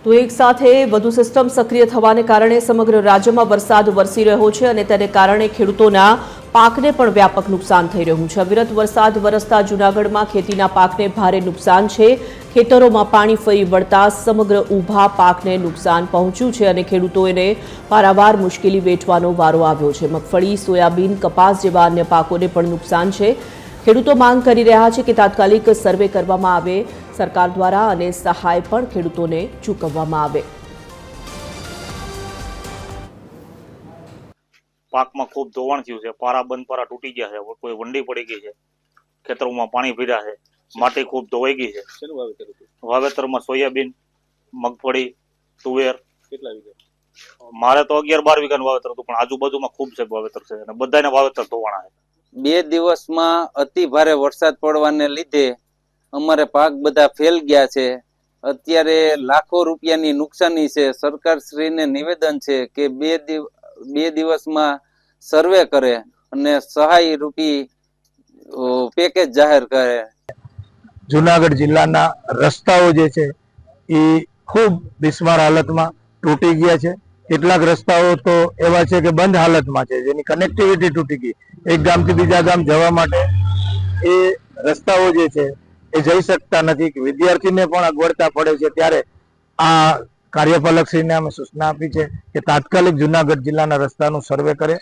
તો એક સાથે વધુ સિસ્ટમ સક્રિય થવાને કારણે સમગ્ર રાજ્યમાં વરસાદ વરસી રહ્યો છે અને તેને કારણે ખેડૂતોના પાકને પણ વ્યાપક નુકસાન થઈ રહ્યું છે। અવિરત વરસાદ વરસતા જૂનાગઢમાં ખેતીના પાકને ભારે નુકસાન છે। ખેતરોમાં પાણી ફરી વળતા સમગ્ર ઊભા પાકને નુકસાન પહોંચ્યું છે અને ખેડૂતોને પારાવાર મુશ્કેલી વેઠવાનો વારો આવ્યો છે। મગફળી, સોયાબીન, કપાસ જેવા અન્ય પાકોને પણ નુકસાન છે। ખેડૂતો માંગ કરી રહ્યા છે કે તાત્કાલિક સર્વે કરવામાં આવે સરકાર દ્વારા અને સહાય પણ ખેડૂતોને ચૂકવવામાં આવે। પાકમાં ખૂબ ધોવાણ થયું છે। પારા બંધ પારા તૂટી ગયા છે, કોઈ વંડી પડી ગઈ છે, ખેતરોમાં પાણી ભર્યા છે, માટી ખૂબ ધોવાઈ ગઈ છે। વાવેતરમાં સોયાબીન, મગફળી, તુવેર। કેટલા વીઘા? મારે તો 11-12 વીઘાનું વાવેતર હતું, પણ આજુબાજુમાં ખૂબ છે વાવેતર છે અને બધાને વાવેતર ધોવાણા છે। 2 દિવસમાં અતિ ભારે વરસાદ પડવાને લીધે અમારે પાક બધા ફેલ ગયા છે। અત્યારે લાખો રૂપિયાની નુકસાની છે। સરકારશ્રીને નિવેદન છે કે 2 દિવસમાં સર્વે કરે અને સહાય રૂપી પેકેજ જાહેર કરે। જૂનાગઢ જિલ્લાના રસ્તાઓ જે છે એ ખૂબ બિસ્માર હાલતમાં તૂટી ગયા છે। કેટલાક રસ્તાઓ તો એવા છે કે બંધ હાલતમાં છે, જેની કનેક્ટિવિટી તૂટી ગઈ। એક ગામથી બીજા ગામ જવા માટે એ રસ્તાઓ જે છે એ જઈ શકતા નથી, કે વિદ્યાર્થીને પણ અગવડતા પડે છે। ત્યારે આ કાર્યપાલકશ્રીને અમે સૂચના આપી છે કે તાત્કાલિક જૂનાગઢ જિલ્લાના રસ્તાનું સર્વે કરે।